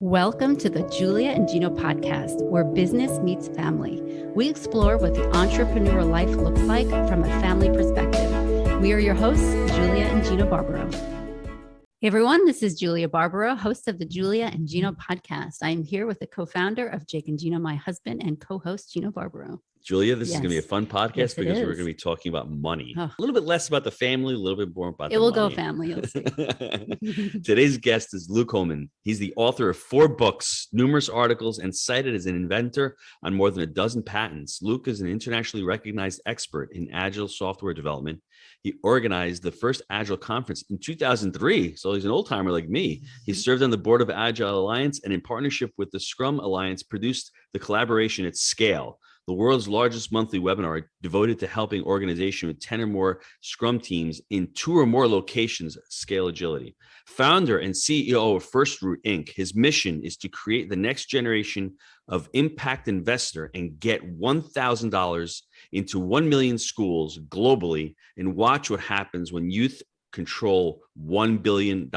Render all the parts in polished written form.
Welcome to the Julia and Gino podcast, where business meets family. We explore what the entrepreneurial life looks like from a family perspective. We are your hosts, Julia and Gino Barbaro. Hey everyone, this is Julia Barbaro, host of the Julia and Gino podcast. I am here with the co-founder of Jake and Gino, my husband, and co-host Gino Barbaro. Julia, this is going to be a fun podcast because we're going to be talking about money. A little bit less about the family, a little bit more about the money. It will go family, you'll see. Today's guest is Luke Hohmann. He's the author of 4 books, numerous articles, and cited as an inventor on more than a dozen patents. Luke is an internationally recognized expert in agile software development. He organized the first Agile conference in 2003, so he's an old timer like me. He served on the board of Agile Alliance and in partnership with the Scrum Alliance produced the collaboration at Scale, the world's largest monthly webinar devoted to helping organizations with 10 or more Scrum teams in 2 or more locations scale agility. Founder and CEO of First Root Inc., his mission is to create the next generation of impact investor and get $1,000 into 1 million schools globally and watch what happens when youth control $1 billion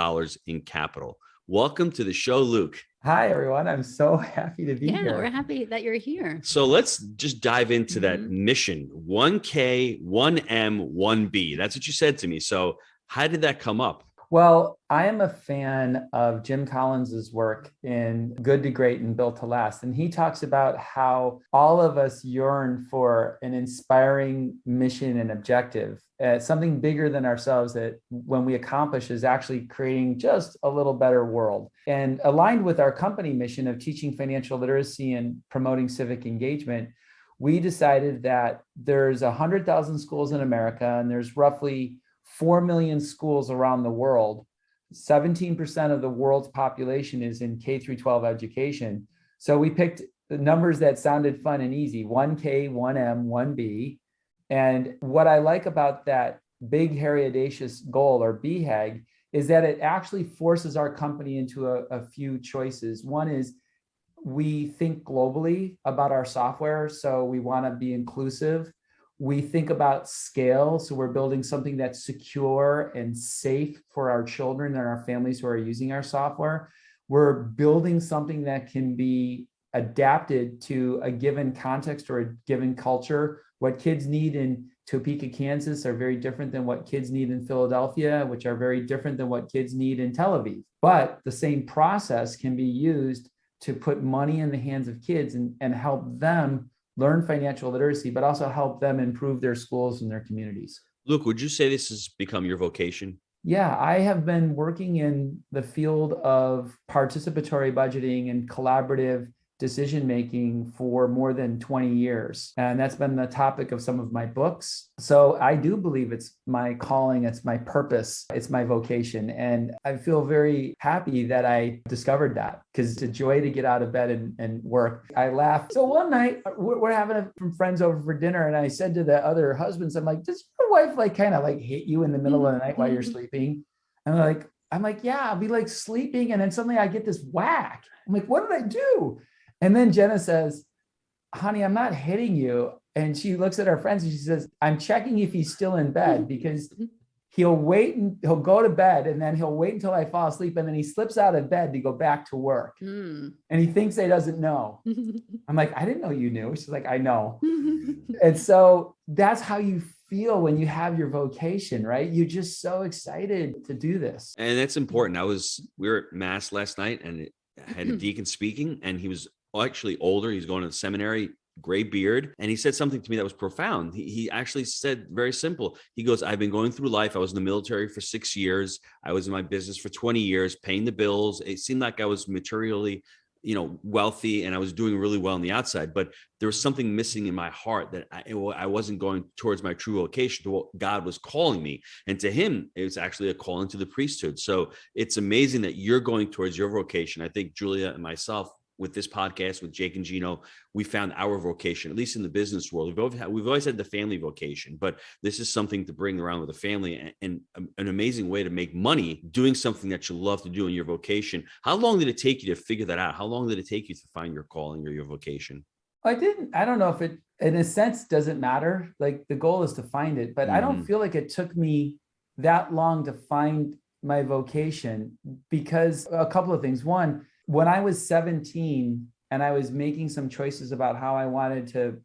in capital. Welcome to the show, Luke. Hi, everyone. I'm so happy to be here. Yeah, we're happy that you're here. So let's just dive into that mission. 1K, 1M, 1B. That's what you said to me. So how did that come up? Well, I am a fan of Jim Collins's work in Good to Great and Built to Last. And he talks about how all of us yearn for an inspiring mission and objective, something bigger than ourselves that when we accomplish is actually creating just a little better world. And aligned with our company mission of teaching financial literacy and promoting civic engagement, we decided that there's 100,000 schools in America and there's roughly 4 million schools around the world. 17% of the world's population is in K through 12 education. So we picked the numbers that sounded fun and easy, 1K, 1M, 1B. And what I like about that big, hairy, audacious goal, or BHAG, is that it actually forces our company into a few choices. One is we think globally about our software. So we want to be inclusive. We think about scale. So we're building something that's secure and safe for our children and our families who are using our software. We're building something that can be adapted to a given context or a given culture. What kids need in Topeka, Kansas are very different than what kids need in Philadelphia, which are very different than what kids need in Tel Aviv. But the same process can be used to put money in the hands of kids and help them learn financial literacy, but also help them improve their schools and their communities. Luke, would you say this has become your vocation? Yeah, I have been working in the field of participatory budgeting and collaborative decision-making for more than 20 years. And that's been the topic of some of my books. So I do believe it's my calling, it's my purpose, it's my vocation. And I feel very happy that I discovered that because it's a joy to get out of bed and work. I laugh. So one night we're having some friends over for dinner and I said to the other husbands, I'm like, does your wife kind of hit you in the middle of the night while you're sleeping? And I'm like, yeah, I'll be sleeping. And then suddenly I get this whack. I'm like, what did I do? And then Jenna says, honey, I'm not hitting you. And she looks at our friends and she says, I'm checking if he's still in bed because he'll wait and he'll go to bed and then he'll wait until I fall asleep. And then he slips out of bed to go back to work. And he thinks he doesn't know. I'm like, I didn't know you knew. She's like, I know. And so that's how you feel when you have your vocation, right? You're just so excited to do this. And that's important. We were at Mass last night and I had a deacon speaking and he was actually older. He's going to the seminary, gray beard. And he said something to me that was profound. He actually said very simple. He goes, I've been going through life. I was in the military for 6 years. I was in my business for 20 years, paying the bills. It seemed like I was materially, wealthy and I was doing really well on the outside, but there was something missing in my heart that I wasn't going towards my true vocation, to what God was calling me. And to him, it was actually a calling to the priesthood. So it's amazing that you're going towards your vocation. I think Julia and myself, with this podcast, with Jake and Gino, we found our vocation, at least in the business world. We've always had the family vocation, but this is something to bring around with a family and an amazing way to make money doing something that you love to do in your vocation. How long did it take you to figure that out? How long did it take you to find your calling or your vocation? I don't know if it, in a sense, doesn't matter. The goal is to find it, but I don't feel like it took me that long to find my vocation because a couple of things. One, when I was 17 and I was making some choices about how I wanted to,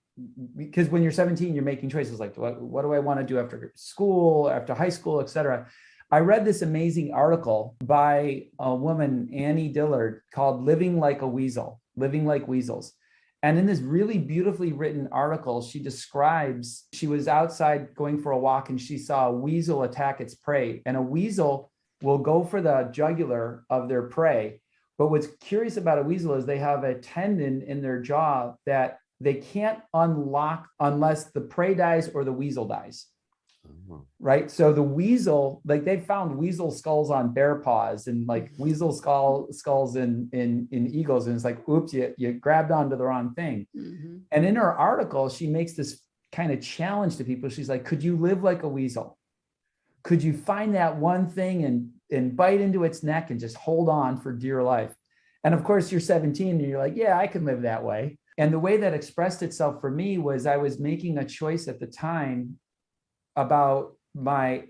because when you're 17, you're making choices like, what do I want to do after school, after high school, et cetera. I read this amazing article by a woman, Annie Dillard, called Living Like a Weasel, Living Like Weasels. And in this really beautifully written article, she describes, she was outside going for a walk and she saw a weasel attack its prey. And a weasel will go for the jugular of their prey. But what's curious about a weasel is they have a tendon in their jaw that they can't unlock unless the prey dies or the weasel dies. Right. So the weasel, like they found weasel skulls on bear paws and like weasel skulls in eagles. And it's like, oops, you grabbed onto the wrong thing. Mm-hmm. And in her article, she makes this kind of challenge to people. She's like, could you live like a weasel? Could you find that one thing and bite into its neck and just hold on for dear life? And of course, you're 17 and you're like, yeah, I can live that way. And the way that expressed itself for me was I was making a choice at the time about my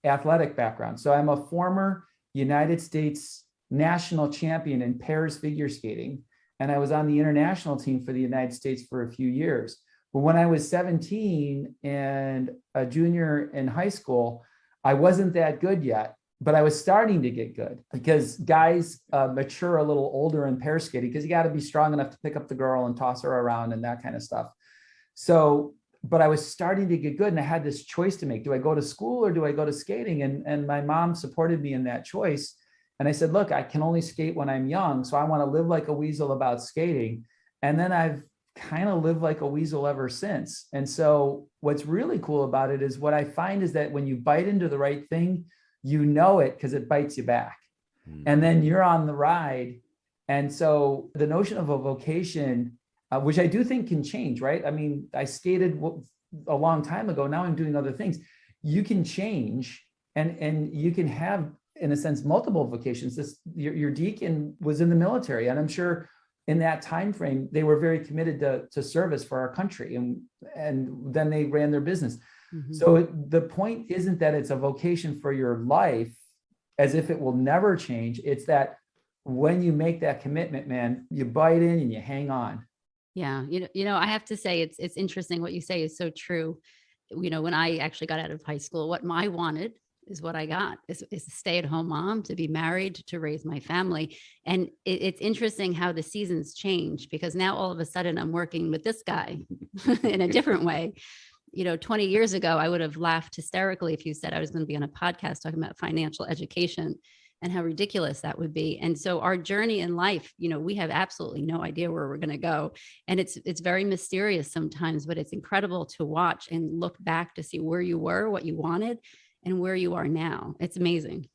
athletic background. So I'm a former United States national champion in pairs figure skating. And I was on the international team for the United States for a few years. But when I was 17 and a junior in high school, I wasn't that good yet, but I was starting to get good because guys mature a little older in pair skating because you got to be strong enough to pick up the girl and toss her around and that kind of stuff. So, but I was starting to get good and I had this choice to make. Do I go to school or do I go to skating? And my mom supported me in that choice. And I said, look, I can only skate when I'm young. So I want to live like a weasel about skating. And then I've kind of lived like a weasel ever since. And so what's really cool about it is what I find is that when you bite into the right thing, you know it because it bites you back. And then you're on the ride. And so the notion of a vocation, which I do think can change, right? I mean, I skated a long time ago. Now I'm doing other things. You can change and you can have, in a sense, multiple vocations. Your deacon was in the military, and I'm sure in that time frame, they were very committed to service for our country. And then they ran their business. Mm-hmm. So the point isn't that it's a vocation for your life as if it will never change. It's that when you make that commitment, man, you bite in and you hang on. Yeah. I have to say, it's interesting. What you say is so true. When I actually got out of high school, what I wanted is what I got is a stay-at-home mom, to be married, to raise my family. And it's interesting how the seasons change, because now all of a sudden I'm working with this guy in a different way. 20 years ago, I would have laughed hysterically if you said I was going to be on a podcast talking about financial education and how ridiculous that would be. And so our journey in life, we have absolutely no idea where we're going to go. And it's very mysterious sometimes, but it's incredible to watch and look back to see where you were, what you wanted, and where you are now. It's amazing.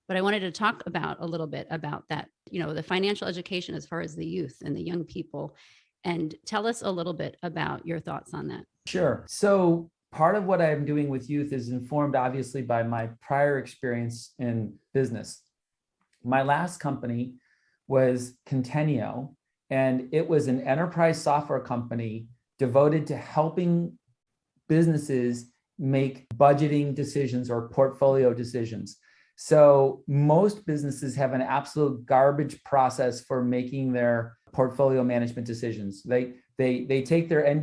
But I wanted to talk a little bit about that, the financial education as far as the youth and the young people, and tell us a little bit about your thoughts on that. Sure. So part of what I'm doing with youth is informed, obviously, by my prior experience in business. My last company was Conteneo, and it was an enterprise software company devoted to helping businesses make budgeting decisions or portfolio decisions. So most businesses have an absolute garbage process for making their portfolio management decisions. They take their at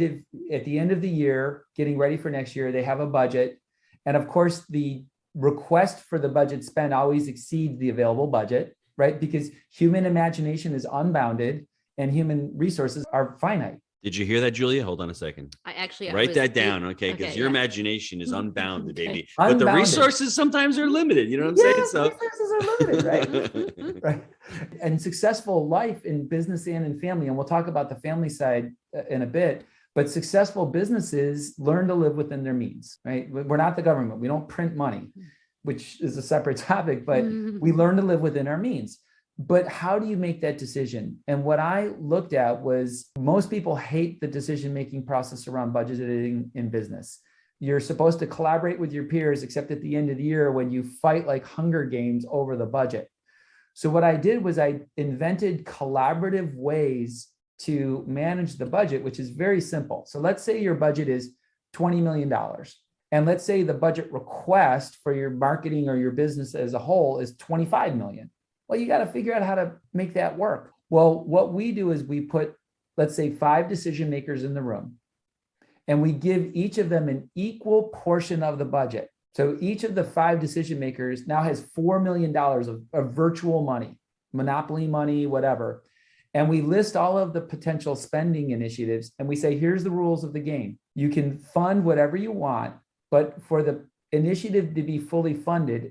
the end of the year, getting ready for next year, they have a budget. And of course, the request for the budget spend always exceeds the available budget, right? Because human imagination is unbounded and human resources are finite. Did you hear that, Julia? Hold on a second. Write that down, okay? Because your imagination is unbounded, baby. But Unbounded. the resources sometimes are limited. You know what I'm saying? So resources are limited, right? Right. And successful life in business and in family, and we'll talk about the family side in a bit, but successful businesses learn to live within their means, right? We're not the government. We don't print money, which is a separate topic, but we learn to live within our means. But how do you make that decision? And what I looked at was most people hate the decision-making process around budgeting in business. You're supposed to collaborate with your peers, except at the end of the year when you fight like Hunger Games over the budget. So what I did was I invented collaborative ways to manage the budget, which is very simple. So let's say your budget is $20 million. And let's say the budget request for your marketing or your business as a whole is $25 million. Well, you got to figure out how to make that work. Well, what we do is we put, let's say, 5 decision makers in the room, and we give each of them an equal portion of the budget. So each of the 5 decision makers now has $4 million of virtual money, monopoly money, whatever. And we list all of the potential spending initiatives, and we say, here's the rules of the game. You can fund whatever you want, but for the initiative to be fully funded,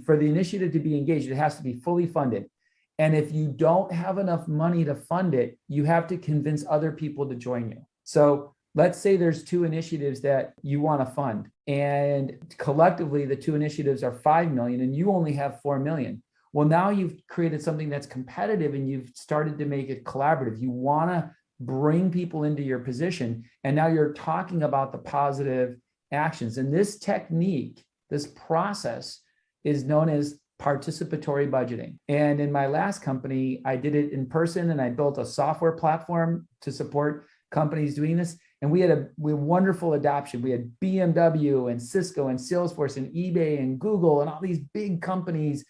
for the initiative to be engaged, it has to be fully funded. And if you don't have enough money to fund it, you have to convince other people to join you. So let's say there's 2 initiatives that you want to fund, and collectively the 2 initiatives are 5 million and you only have 4 million. Well, now you've created something that's competitive and you've started to make it collaborative. You want to bring people into your position, and now you're talking about the positive actions. And this technique, this process, is known as participatory budgeting. And in my last company, I did it in person, and I built a software platform to support companies doing this. And we had wonderful adoption. We had BMW and Cisco and Salesforce and eBay and Google and all these big companies,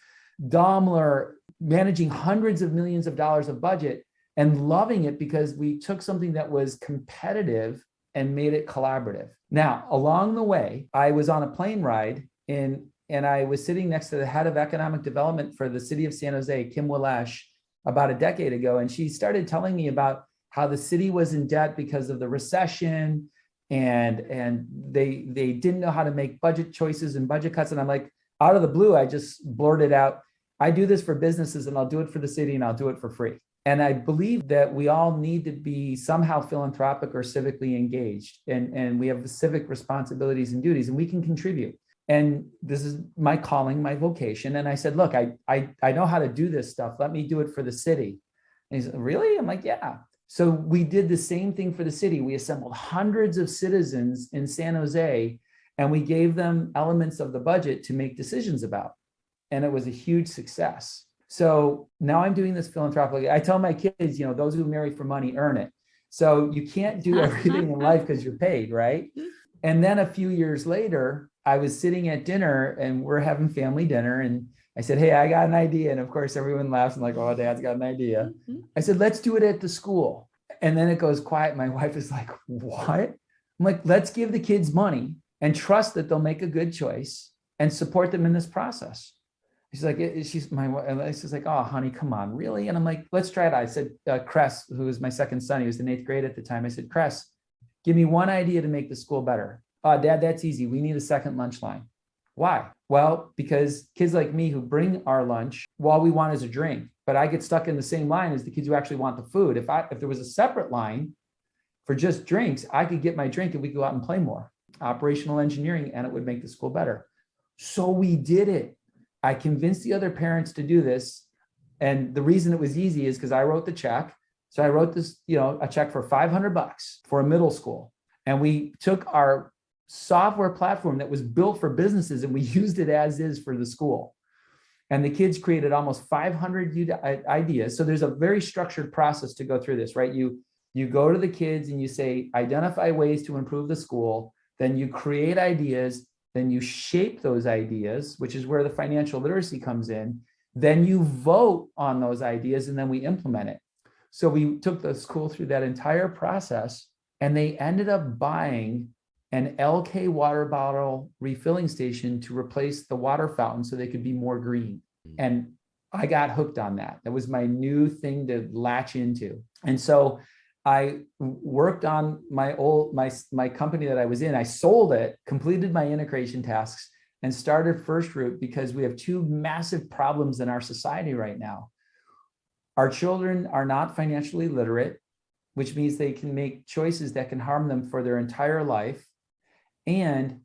Daimler, managing hundreds of millions of dollars of budget and loving it because we took something that was competitive and made it collaborative. Now, along the way, I was on a plane ride and I was sitting next to the head of economic development for the city of San Jose, Kim Walesh, about a decade ago. And she started telling me about how the city was in debt because of the recession, and they didn't know how to make budget choices and budget cuts. And I'm like, out of the blue, I just blurted out, I do this for businesses and I'll do it for the city and I'll do it for free. And I believe that we all need to be somehow philanthropic or civically engaged. And we have civic responsibilities and duties, and we can contribute. And this is my calling, my vocation. And I said, look, I know how to do this stuff. Let me do it for the city. And he said, really? I'm like, yeah. So we did the same thing for the city. We assembled hundreds of citizens in San Jose, and we gave them elements of the budget to make decisions about. And it was a huge success. So now I'm doing this philanthropically. I tell my kids, those who marry for money earn it. So you can't do everything in life because you're paid, right? And then a few years later, I was sitting at dinner and we're having family dinner. And I said, hey, I got an idea. And of course, everyone laughs and like, oh, Dad's got an idea. I said, let's do it at the school. And then it goes quiet. My wife is like, what? I'm like, let's give the kids money and trust that they'll make a good choice and support them in this process. She's like, she's like, oh, honey, come on, really? And I'm like, let's try it. I said, Cress, who was my second son, he was in 8th grade at the time. I said, Cress, give me one idea to make the school better. Dad, that's easy. We need a second lunch line. Why? Well, because kids like me who bring our lunch, all we want is a drink, but I get stuck in the same line as the kids who actually want the food. If there was a separate line for just drinks, I could get my drink and we could go out and play more. Operational engineering, and it would make the school better. So we did it. I convinced the other parents to do this. And the reason it was easy is because I wrote the check. So I wrote this, a check for $500 for a middle school. And we took our software platform that was built for businesses and we used it as is for the school. And the kids created almost 500 ideas. So there's a very structured process to go through this, right? You go to the kids and you say, identify ways to improve the school. Then you create ideas. Then you shape those ideas, which is where the financial literacy comes in. Then you vote on those ideas and then we implement it. So we took the school through that entire process, and they ended up buying an LK water bottle refilling station to replace the water fountain so they could be more green. And I got hooked on that. That was my new thing to latch into. And so I worked on my company that I was in. I sold it, completed my integration tasks, and started First Root because we have 2 massive problems in our society right now. Our children are not financially literate, which means they can make choices that can harm them for their entire life. And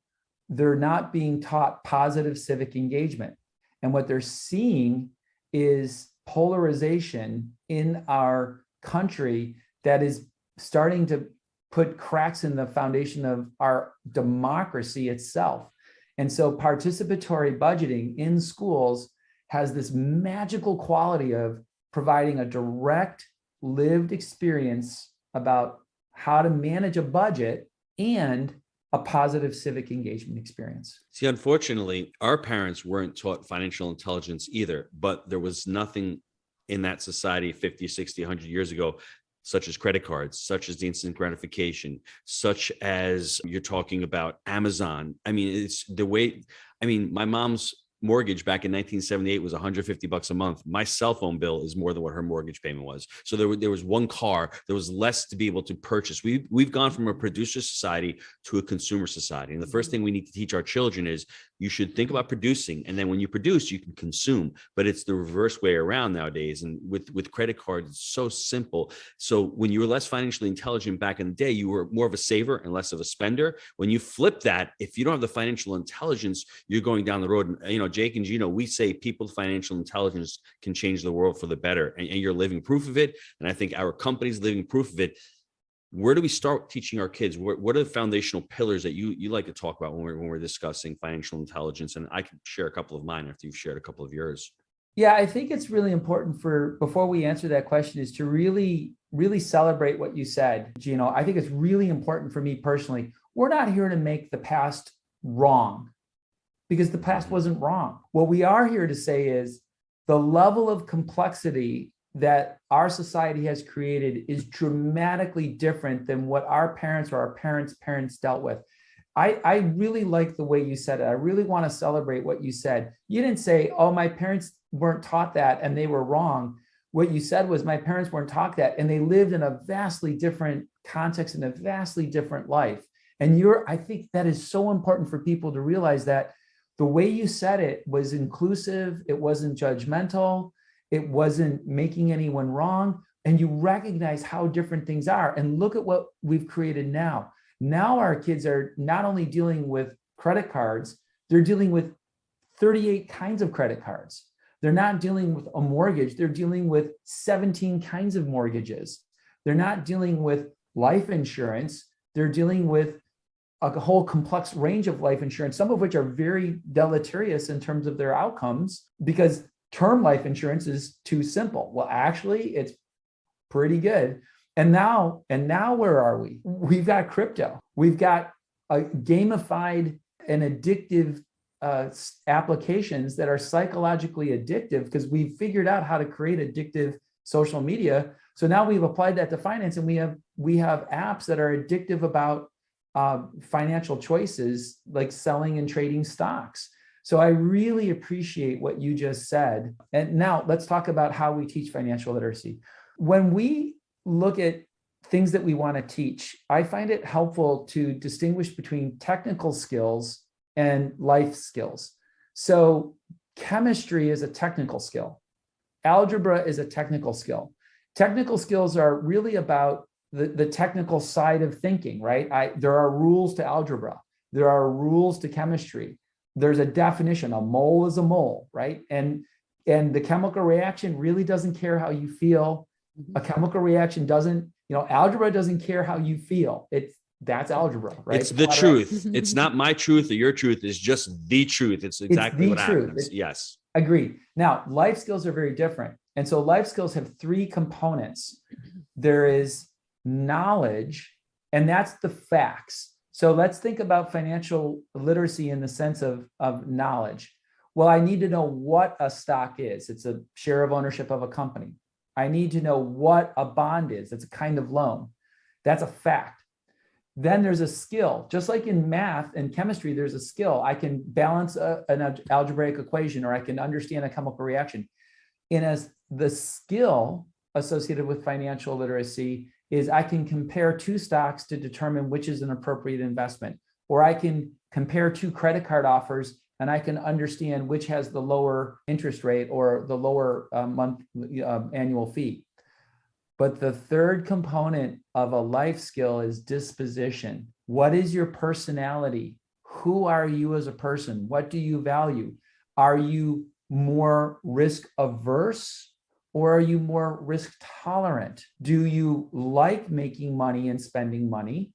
they're not being taught positive civic engagement. And what they're seeing is polarization in our country that is starting to put cracks in the foundation of our democracy itself. And so participatory budgeting in schools has this magical quality of providing a direct lived experience about how to manage a budget and a positive civic engagement experience. See, unfortunately, our parents weren't taught financial intelligence either, but there was nothing in that society 50, 60, 100 years ago, such as credit cards, such as the instant gratification, such as you're talking about Amazon. I mean, it's the way, I mean, my mom's mortgage back in 1978 was $150 a month. My cell phone bill is more than what her mortgage payment was. So there was one car. There was less to be able to purchase. We've gone from a producer society to a consumer society. And the first thing we need to teach our children is you should think about producing. And then when you produce, you can consume. But it's the reverse way around nowadays. And with credit cards, it's so simple. So when you were less financially intelligent back in the day, you were more of a saver and less of a spender. When you flip that, if you don't have the financial intelligence, you're going down the road. And, Jake and Gino, we say people with financial intelligence can change the world for the better. And you're living proof of it. And I think our company's living proof of it. Where do we start teaching our kids? What are the foundational pillars that you like to talk about when we're discussing financial intelligence? And I can share a couple of mine after you've shared a couple of yours. Yeah, I think it's really important before we answer that question is to really, really celebrate what you said, Gino. I think it's really important for me personally. We're not here to make the past wrong, because the past wasn't wrong. What we are here to say is the level of complexity that our society has created is dramatically different than what our parents or our parents' dealt with. I really like the way you said it. I really want to celebrate what you said. You didn't say, oh, my parents weren't taught that and they were wrong. What you said was my parents weren't taught that and they lived in a vastly different context and a vastly different life. And I think that is so important for people to realize that the way you said it was inclusive, it wasn't judgmental, it wasn't making anyone wrong, and you recognize how different things are. And look at what we've created now. Now our kids are not only dealing with credit cards, they're dealing with 38 kinds of credit cards. They're not dealing with a mortgage, they're dealing with 17 kinds of mortgages. They're not dealing with life insurance, they're dealing with a whole complex range of life insurance, some of which are very deleterious in terms of their outcomes because term life insurance is too simple. Well, actually, it's pretty good. And now where are we? We've got crypto. We've got a gamified and addictive applications that are psychologically addictive because we've figured out how to create addictive social media. So now we've applied that to finance, and we have apps that are addictive about financial choices like selling and trading stocks. So I really appreciate what you just said. And now let's talk about how we teach financial literacy. When we look at things that we want to teach, I find it helpful to distinguish between technical skills and life skills. So chemistry is a technical skill. Algebra is a technical skill. Technical skills are really about the technical side of thinking, right? There are rules to algebra. There are rules to chemistry. There's a definition. A mole is a mole, right? And the chemical reaction really doesn't care how you feel. A chemical reaction doesn't, algebra doesn't care how you feel. That's algebra, right? It's the truth. It's not my truth or your truth. It's just the truth. It's exactly what happens. Yes. Agreed. Now, life skills are very different. And so life skills have three components. There is knowledge, and that's the facts. So let's think about financial literacy in the sense of knowledge. Well, I need to know what a stock is. It's a share of ownership of a company. I need to know what a bond is. It's a kind of loan. That's a fact. Then there's a skill. Just like in math and chemistry, there's a skill. I can balance an algebraic equation, or I can understand a chemical reaction. The skill associated with financial literacy is I can compare two stocks to determine which is an appropriate investment, or I can compare two credit card offers and I can understand which has the lower interest rate or the lower annual fee. But the third component of a life skill is disposition. What is your personality? Who are you as a person? What do you value? Are you more risk averse? Or are you more risk tolerant? Do you like making money and spending money?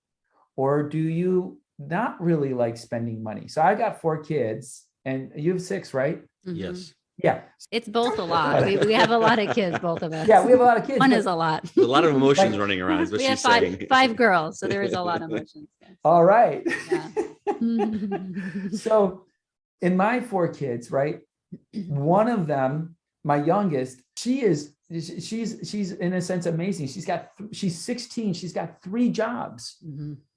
Or do you not really like spending money? So I got 4 kids and you have 6, right? Yes. Yeah. It's both a lot. We have a lot of kids, both of us. Yeah, we have a lot of kids. One is a lot. There's a lot of emotions running around, is what We have she's saying. five girls, so there is a lot of emotions. All right. Yeah. So in my 4 kids, right, one of them, my youngest, she's in a sense amazing. She's 16. She's got 3 jobs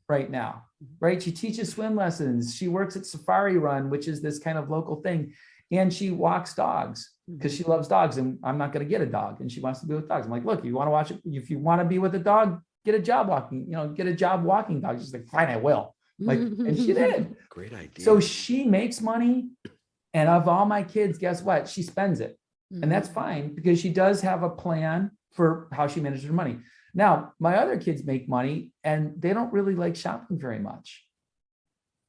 right now, right? She teaches swim lessons. She works at Safari Run, which is this kind of local thing. And she walks dogs because she loves dogs, and I'm not going to get a dog, and she wants to be with dogs. I'm like, look, you want to watch it. If you want to be with a dog, get a job walking dogs. She's like, fine, I will. Like, and she did. Great idea. So she makes money. And of all my kids, guess what? She spends it. And that's fine because she does have a plan for how she manages her money. Now, my other kids make money and they don't really like shopping very much.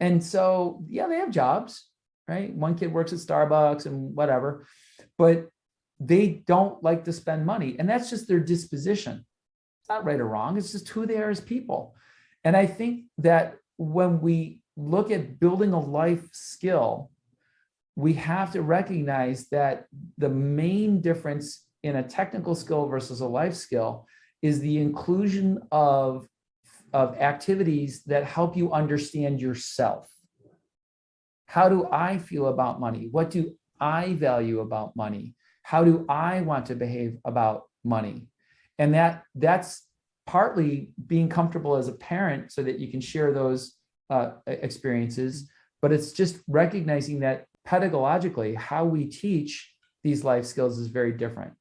And so, yeah, they have jobs, right? One kid works at Starbucks and whatever, but they don't like to spend money. And that's just their disposition. It's not right or wrong. It's just who they are as people. And I think that when we look at building a life skill, we have to recognize that the main difference in a technical skill versus a life skill is the inclusion of activities that help you understand yourself. How do I feel about money? What do I value about money? How do I want to behave about money? And that's partly being comfortable as a parent so that you can share those experiences, but it's just recognizing that pedagogically, how we teach these life skills is very different.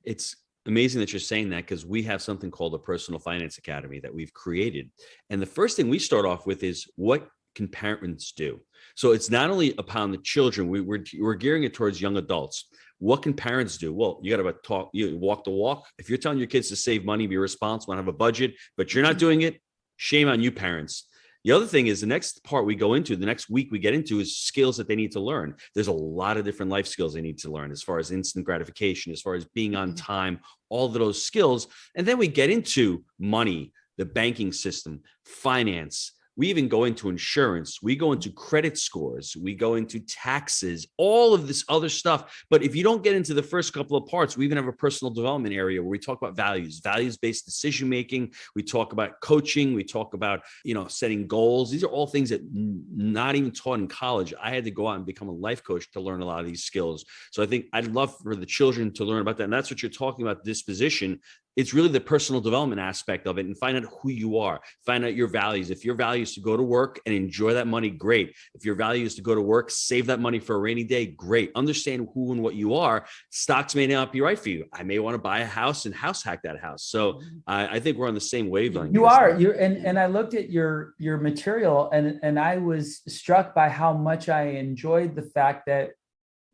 It's amazing that you're saying that because we have something called a Personal Finance Academy that we've created. And the first thing we start off with is, what can parents do? So it's not only upon the children, we're gearing it towards young adults. What can parents do? Well, you got to walk the walk. If you're telling your kids to save money, be responsible, and have a budget, but you're not doing it, shame on you, parents. The other thing is the next part we go into, the next week we get into, is skills that they need to learn. There's a lot of different life skills they need to learn, as far as instant gratification, as far as being on time, all of those skills. And then we get into money, the banking system, finance. We even go into insurance. We go into credit scores. We go into taxes, all of this other stuff. But if you don't get into the first couple of parts, we even have a personal development area where we talk about values-based decision-making. We talk about coaching. We talk about, setting goals. These are all things that not even taught in college. I had to go out and become a life coach to learn a lot of these skills. So I think I'd love for the children to learn about that. And that's what you're talking about, disposition. It's really the personal development aspect of it, and find out who you are, find out your values. If your value is to go to work and enjoy that money, great. If your value is to go to work, save that money for a rainy day, great. Understand who and what you are. Stocks may not be right for you. I may want to buy a house and house hack that house. So I think we're on the same wavelength. And I looked at your material and I was struck by how much I enjoyed the fact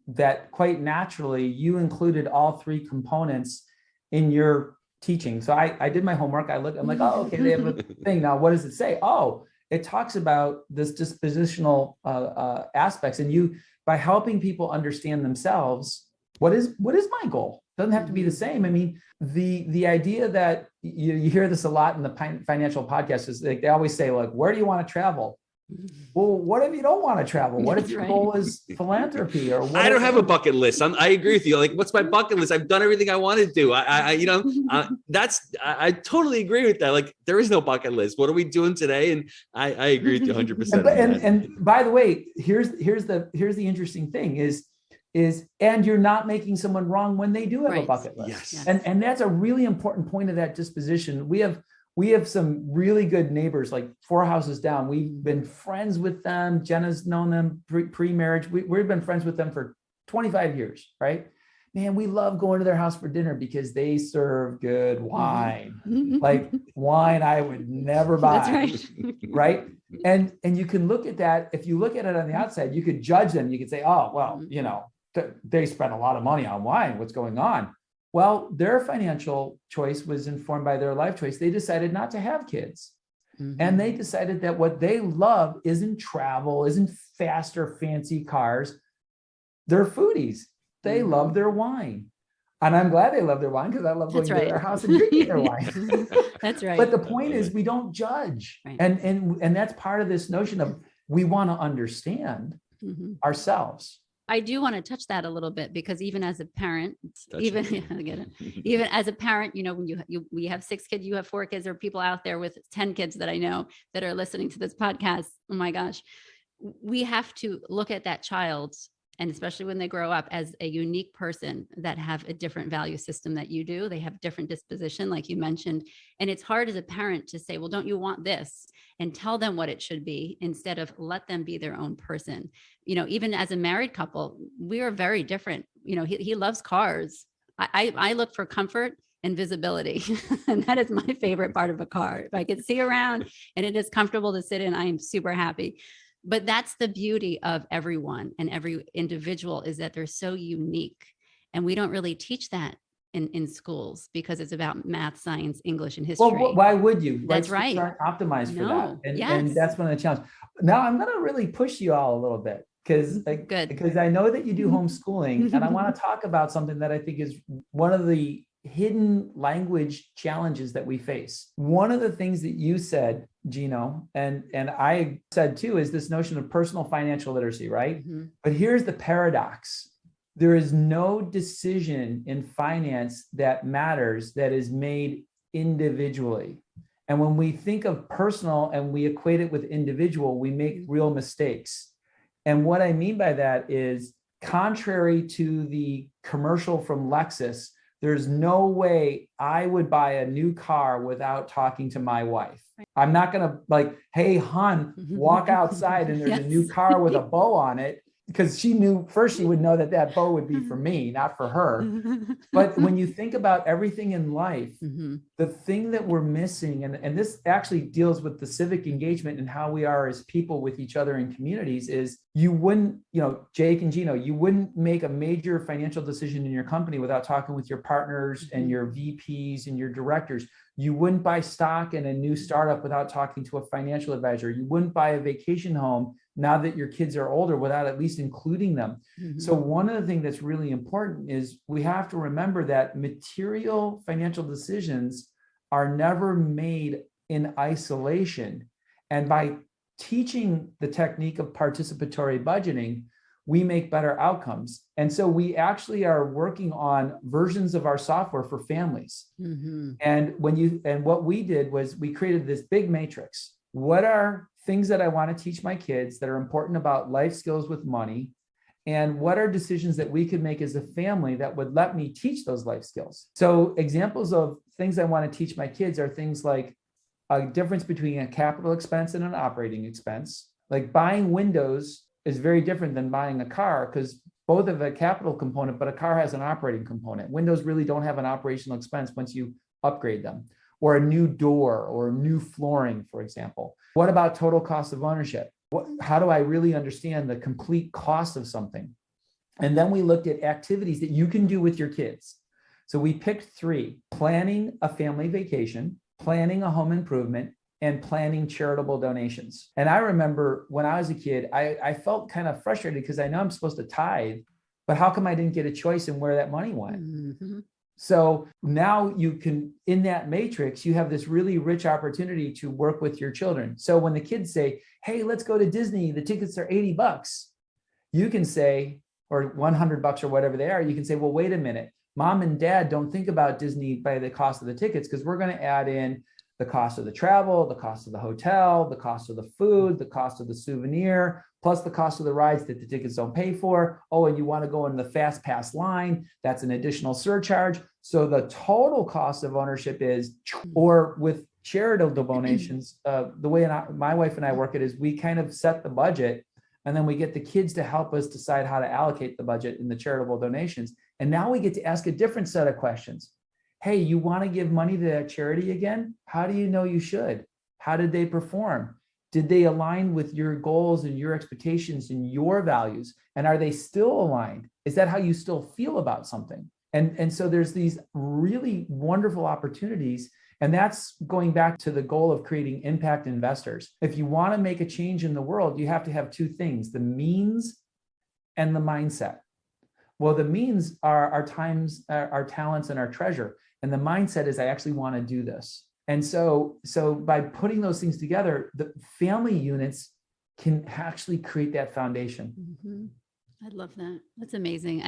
that quite naturally you included all 3 components in your teaching. So I did my homework. I'm like, oh, okay, they have a thing. Now, what does it say? Oh, it talks about this dispositional aspects. And by helping people understand themselves, what is my goal? Doesn't have to be the same. I mean, the idea that you hear this a lot in the financial podcast is like, they always say, like, where do you want to travel? Well, what if you don't want to travel? What if your goal is philanthropy? Or what? I don't have a bucket list. I agree with you. Like, what's my bucket list? I've done everything I want to do. I totally agree with that. Like, there is no bucket list. What are we doing today? And I agree with you 100%. And by the way, here's the interesting thing is and you're not making someone wrong when they do have a bucket list. Yes. And that's a really important point of that disposition. We have some really good neighbors, like 4 houses down. We've been friends with them. Jenna's known them pre-marriage. We've been friends with them for 25 years, right? Man, we love going to their house for dinner because they serve good wine. Like wine I would never buy. That's right? And you can look at that. If you look at it on the outside, you could judge them. You could say, oh, well, they spent a lot of money on wine. What's going on? Well, their financial choice was informed by their life choice. They decided not to have kids. And they decided that what they love isn't travel, isn't fast or fancy cars. They're foodies. They love their wine. And I'm glad they love their wine because I love going to their house and drinking their wine. That's right. But the point is, we don't judge. Right. And that's part of this notion of we want to understand ourselves. I do want to touch that a little bit, because even as a parent, Touch even it. I get it. Even as a parent, when we have 6 kids, you have 4 kids, there are people out there with 10 kids that I know that are listening to this podcast. Oh my gosh. We have to look at that child, and especially when they grow up, as a unique person that have a different value system that you do. They have different disposition, like you mentioned. And it's hard as a parent to say, well, don't you want this? And tell them what it should be, instead of let them be their own person. Even as a married couple, we are very different. He loves cars. I look for comfort and visibility. And that is my favorite part of a car. If I can see around and it is comfortable to sit in, I am super happy. But that's the beauty of everyone and every individual, is that they're so unique. And we don't really teach that in schools, because it's about math, science, English, and history. Well, why would you? That's Schools right. aren't optimized for that. And Yes. that's one of the challenges. Now I'm going to really push you all a little bit, Good. because I know that you do homeschooling, and I want to talk about something that I think is one of the hidden language challenges that we face. One of the things that you said, Gino, and I said too, is this notion of personal financial literacy, right? Mm-hmm. But here's the paradox. There is no decision in finance that matters that is made individually. And when we think of personal and we equate it with individual, we make real mistakes. And what I mean by that is, contrary to the commercial from Lexus, there's no way I would buy a new car without talking to my wife. I'm not going to like, hey, hon, walk outside and there's a new car with a bow on it, because she knew first she would know that bow would be for me, not for her. But when you think about everything in life, the thing that we're missing, and this actually deals with the civic engagement and how we are as people with each other in communities, is you wouldn't, Jake and Gino, you wouldn't make a major financial decision in your company without talking with your partners and your VPs and your directors. You wouldn't buy stock in a new startup without talking to a financial advisor. You wouldn't buy a vacation home now that your kids are older without at least including them. So one of the things that's really important is we have to remember that material financial decisions are never made in isolation. And by teaching the technique of participatory budgeting, we make better outcomes. And so we actually are working on versions of our software for families. And what we did was we created this big matrix. What are things that I want to teach my kids that are important about life skills with money? And what are decisions that we could make as a family that would let me teach those life skills? So examples of things I want to teach my kids are things like a difference between a capital expense and an operating expense. Like buying windows is very different than buying a car, because both have a capital component, but a car has an operating component. Windows really don't have an operational expense once you upgrade them. Or a new door or new flooring, for example. What about total cost of ownership? How do I really understand the complete cost of something? And then we looked at activities that you can do with your kids. So we picked 3: planning a family vacation, planning a home improvement, and planning charitable donations. And I remember when I was a kid, I felt kind of frustrated because I know I'm supposed to tithe, but how come I didn't get a choice in where that money went? So now you can, in that matrix, you have this really rich opportunity to work with your children. So when the kids say, hey, let's go to Disney, the tickets are $80, you can say, or $100 or whatever they are, you can say, well, wait a minute. Mom and dad don't think about Disney by the cost of the tickets, because we're going to add in the cost of the travel, the cost of the hotel, the cost of the food, the cost of the souvenir, plus the cost of the rides that the tickets don't pay for. Oh, and you want to go in the fast pass line, that's an additional surcharge. So the total cost of ownership is, or with charitable donations, the way my wife and I work it is we kind of set the budget, and then we get the kids to help us decide how to allocate the budget in the charitable donations. And now we get to ask a different set of questions. Hey, you want to give money to that charity again? How do you know you should? How did they perform? Did they align with your goals and your expectations and your values? And are they still aligned? Is that how you still feel about something? And so there's these really wonderful opportunities. And that's going back to the goal of creating impact investors. If you want to make a change in the world, you have to have 2 things: the means and the mindset. Well, the means are our times, our talents, and our treasure. And the mindset is, I actually want to do this. And so by putting those things together, the family units can actually create that foundation. I love that. That's amazing.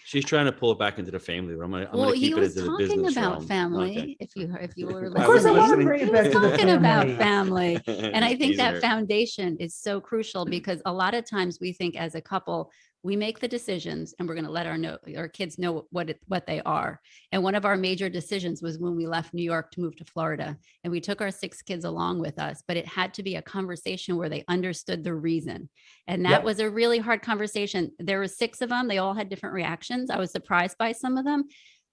She's trying to pull it back into the family, but I'm well, gonna keep he it was into the talking business about realm. family. Okay. If you were Of course, I want to listening, bring it he back was to the talking about family. family. And I think Teasing that her. foundation is so crucial because a lot of times we think as a couple, we make the decisions and we're going to let our kids know what they are. And one of our major decisions was when we left New York to move to Florida, and we took our 6 kids along with us, but it had to be a conversation where they understood the reason. And that Yep. was a really hard conversation. There were 6 of them. They all had different reactions. I was surprised by some of them,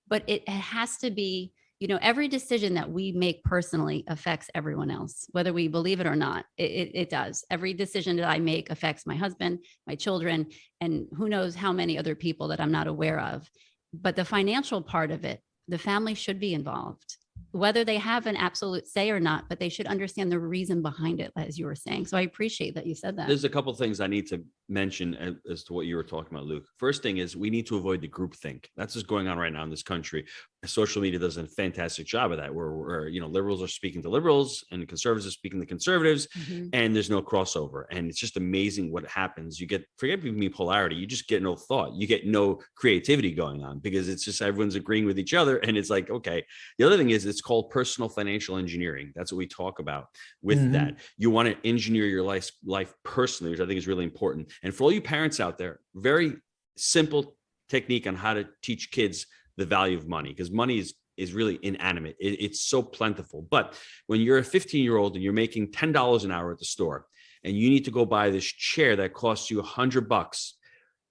but it has to be, every decision that we make personally affects everyone else, whether we believe it or not. It does. Every decision that I make affects my husband, my children, and who knows how many other people that I'm not aware of. But the financial part of it, the family should be involved, whether they have an absolute say or not, but they should understand the reason behind it, as you were saying. So I appreciate that you said that. There's a couple of things I need to mention as to what you were talking about, Luke. First thing is we need to avoid the groupthink. That's what's going on right now in this country. Social media does a fantastic job of that, where liberals are speaking to liberals and conservatives are speaking to conservatives, and there's no crossover. And it's just amazing what happens. Forget me polarity. You just get no thought. You get no creativity going on because it's just everyone's agreeing with each other. And it's like, okay. The other thing is it's called personal financial engineering. That's what we talk about with that. You want to engineer your life personally, which I think is really important. And for all you parents out there, very simple technique on how to teach kids the value of money, because money is really inanimate. It's so plentiful. But when you're a 15-year-old and you're making $10 an hour at the store and you need to go buy this chair that costs you $100,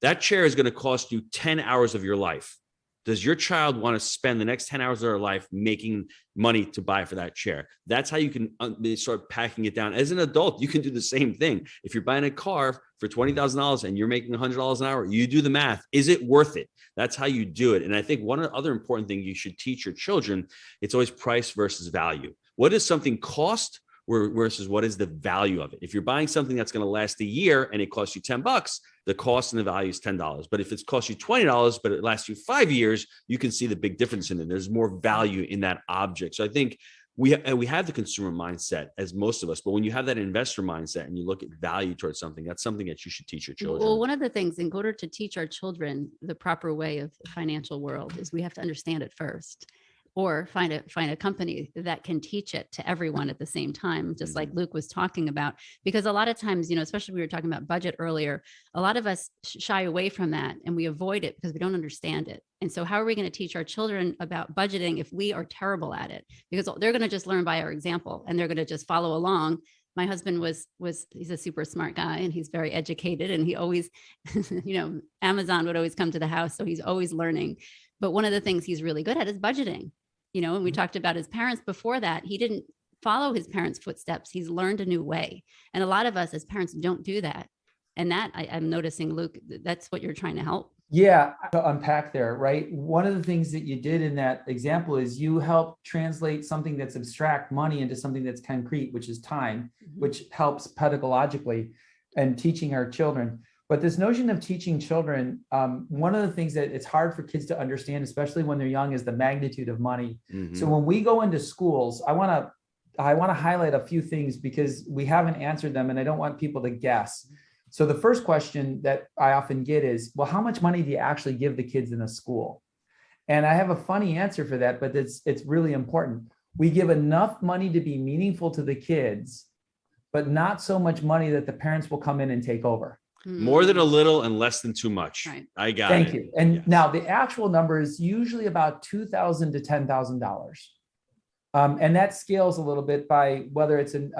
that chair is going to cost you 10 hours of your life. Does your child want to spend the next 10 hours of their life making money to buy for that chair? That's how you can start packing it down. As an adult, you can do the same thing. If you're buying a car for $20,000 and you're making $100 an hour, you do the math. Is it worth it? That's how you do it. And I think one other important thing you should teach your children, it's always price versus value. What does something cost versus what is the value of it? If you're buying something that's going to last a year and it costs you $10, the cost and the value is $10. But if it's cost you $20, but it lasts you 5 years, you can see the big difference in it. There's more value in that object. So I think we have the consumer mindset, as most of us, but when you have that investor mindset and you look at value towards something, that's something that you should teach your children. Well, one of the things in order to teach our children the proper way of the financial world is we have to understand it first, or find a company that can teach it to everyone at the same time, just like Luke was talking about. Because a lot of times, especially we were talking about budget earlier, a lot of us shy away from that and we avoid it because we don't understand it. And so how are we going to teach our children about budgeting if we are terrible at it? Because they're going to just learn by our example and they're going to just follow along. My husband he's a super smart guy and he's very educated, and he always, Amazon would always come to the house. So he's always learning. But one of the things he's really good at is budgeting. And we talked about his parents before that. He didn't follow his parents' footsteps. He's learned a new way. And a lot of us as parents don't do that. And that I'm noticing, Luke, that's what you're trying to help. Yeah, to unpack there, right? One of the things that you did in that example is you help translate something that's abstract, money, into something that's concrete, which is time, which helps pedagogically and teaching our children. But this notion of teaching children, one of the things that it's hard for kids to understand, especially when they're young, is the magnitude of money. So when we go into schools, I want to highlight a few things because we haven't answered them and I don't want people to guess. So the first question that I often get is, well, how much money do you actually give the kids in a school? And I have a funny answer for that, but it's really important. We give enough money to be meaningful to the kids, but not so much money that the parents will come in and take over. More than a little and less than too much. Right. I got Thank it. you. And now the actual number is usually about $2,000 to $10,000. And that scales a little bit by whether it's an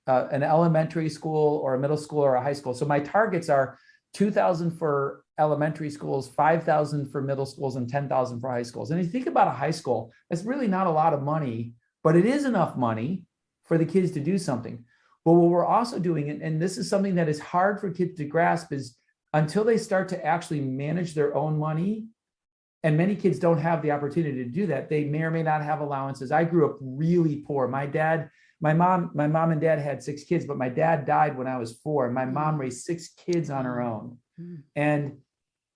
elementary school or a middle school or a high school. So my targets are $2,000 for elementary schools, $5,000 for middle schools, and $10,000 for high schools. And if you think about a high school, it's really not a lot of money, but it is enough money for the kids to do something. But what we're also doing, and this is something that is hard for kids to grasp, is until they start to actually manage their own money, and many kids don't have the opportunity to do that. They may or may not have allowances. I grew up really poor. My mom and dad had 6 kids, but my dad died when I was 4. And my mom raised 6 kids on her own. And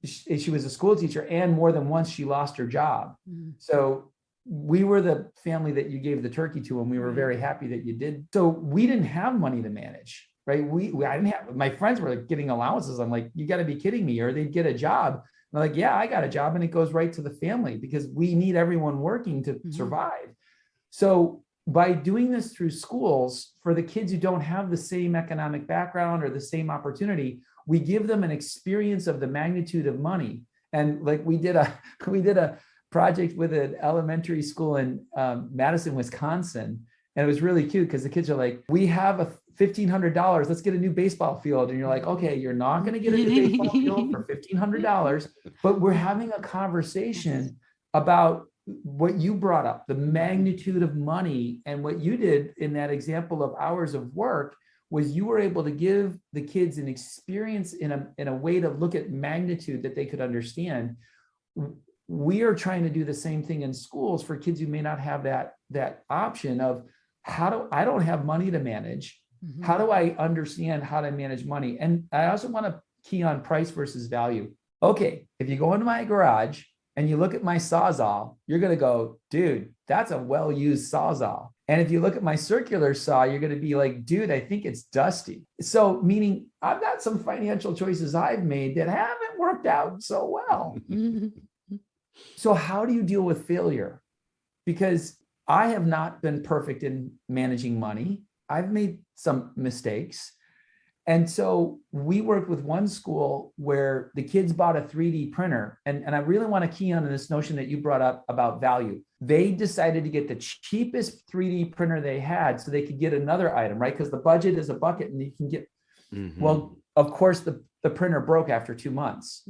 she was a school teacher, and more than once she lost her job. So we were the family that you gave the turkey to, and we were very happy that you did. So we didn't have money to manage. right? I didn't have, my friends were like getting allowances. I'm like, you got to be kidding me. Or they'd get a job. And I'm like, yeah, I got a job, and it goes right to the family because we need everyone working to survive. So by doing this through schools, for the kids who don't have the same economic background or the same opportunity, we give them an experience of the magnitude of money. And like we did a project with an elementary school in Madison, Wisconsin. And it was really cute because the kids are like, we have $1,500. Let's get a new baseball field. And you're like, okay, you're not going to get a new baseball field for $1,500, but we're having a conversation about what you brought up, the magnitude of money. And what you did in that example of hours of work was you were able to give the kids an experience in a way to look at magnitude that they could understand. We are trying to do the same thing in schools for kids who may not have that option of I don't have money to manage. How do I understand how to manage money? And I also want to key on price versus value. Okay, if you go into my garage and you look at my Sawzall, you're going to go, dude, that's a well-used Sawzall. And if you look at my circular saw, you're going to be like, dude, I think it's dusty. So meaning I've got some financial choices I've made that haven't worked out so well. So how do you deal with failure? Because I have not been perfect in managing money. I've made some mistakes. And so we worked with one school where the kids bought a 3D printer. And I really want to key on this notion that you brought up about value. They decided to get the cheapest 3D printer they had so they could get another item, right? Because the budget is a bucket and you can get, well, of course, the printer broke after 2 months.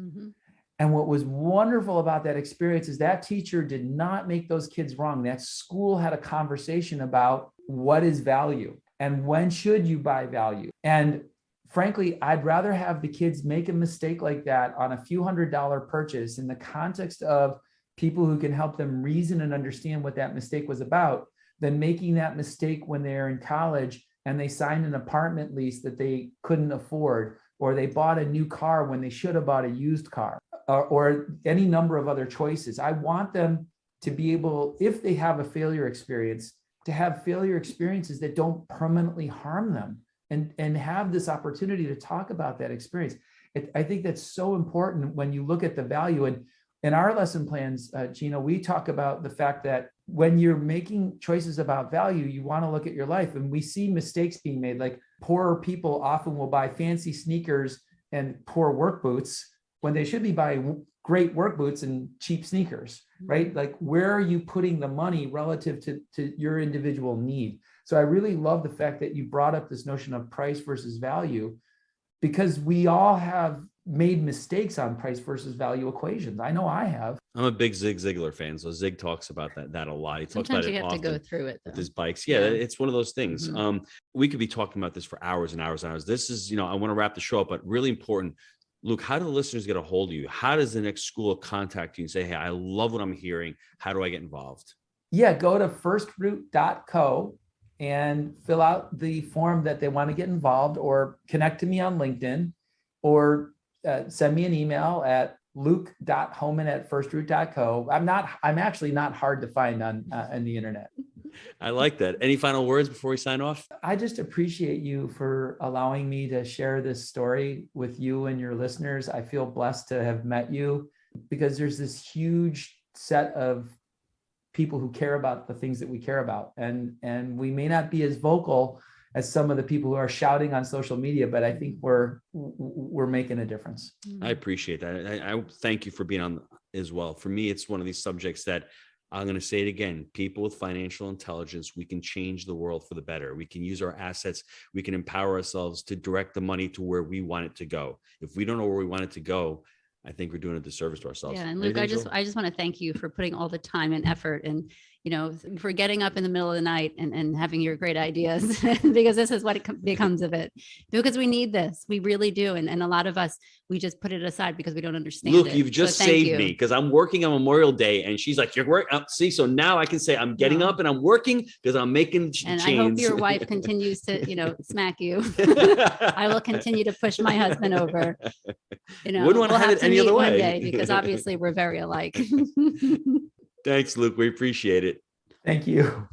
And what was wonderful about that experience is that teacher did not make those kids wrong. That school had a conversation about what is value and when should you buy value. And frankly, I'd rather have the kids make a mistake like that on a few $100 purchase in the context of people who can help them reason and understand what that mistake was about than making that mistake when they're in college and they signed an apartment lease that they couldn't afford, or they bought a new car when they should have bought a used car, or any number of other choices. I want them to be able, if they have a failure experience, to have failure experiences that don't permanently harm them, and have this opportunity to talk about that experience. I think that's so important when you look at the value. And in our lesson plans, Gino, we talk about the fact that when you're making choices about value, you want to look at your life. And we see mistakes being made, like poorer people often will buy fancy sneakers and poor work boots when they should be buying great work boots and cheap sneakers, right? Like, where are you putting the money relative to your individual need? So I really love the fact that you brought up this notion of price versus value, because we all have made mistakes on price versus value equations. I know I have. I'm a big Zig Ziglar fan, so Zig talks about that a lot. He talks Sometimes about you it have often to go through it, though, with his bikes. Yeah, it's one of those things. We could be talking about this for hours and hours and hours. This is, I want to wrap the show up, but really important. Luke, how do the listeners get a hold of you? How does the next school contact you and say, hey, I love what I'm hearing. How do I get involved? Yeah, go to firstroot.co and fill out the form that they want to get involved, or connect to me on LinkedIn, or send me an email at luke.hohman@firstroot.co. I'm actually not hard to find on the internet. I like that. Any final words before we sign off? I just appreciate you for allowing me to share this story with you and your listeners. I feel blessed to have met you, because there's this huge set of people who care about the things that we care about. And we may not be as vocal as some of the people who are shouting on social media, but I think we're making a difference. I appreciate that. I thank you for being on as well. For me, it's one of these subjects that I'm going to say it again. People with financial intelligence, we can change the world for the better. We can use our assets. We can empower ourselves to direct the money to where we want it to go. If we don't know where we want it to go, I think we're doing a disservice to ourselves. Yeah. And Luke, I just want to thank you for putting all the time and effort, and, for getting up in the middle of the night and having your great ideas, because this is what it becomes of it, because we need this. We really do. And a lot of us, we just put it aside because we don't understand Luke, it. you've just saved me, because I'm working on Memorial Day, and she's like, you're working. See, so now I can say I'm getting up and I'm working because I'm making and chains. I hope your wife continues to, smack you. I will continue to push my husband over. Wouldn't want to have it any other way. One day, because obviously we're very alike. Thanks, Luke. We appreciate it. Thank you.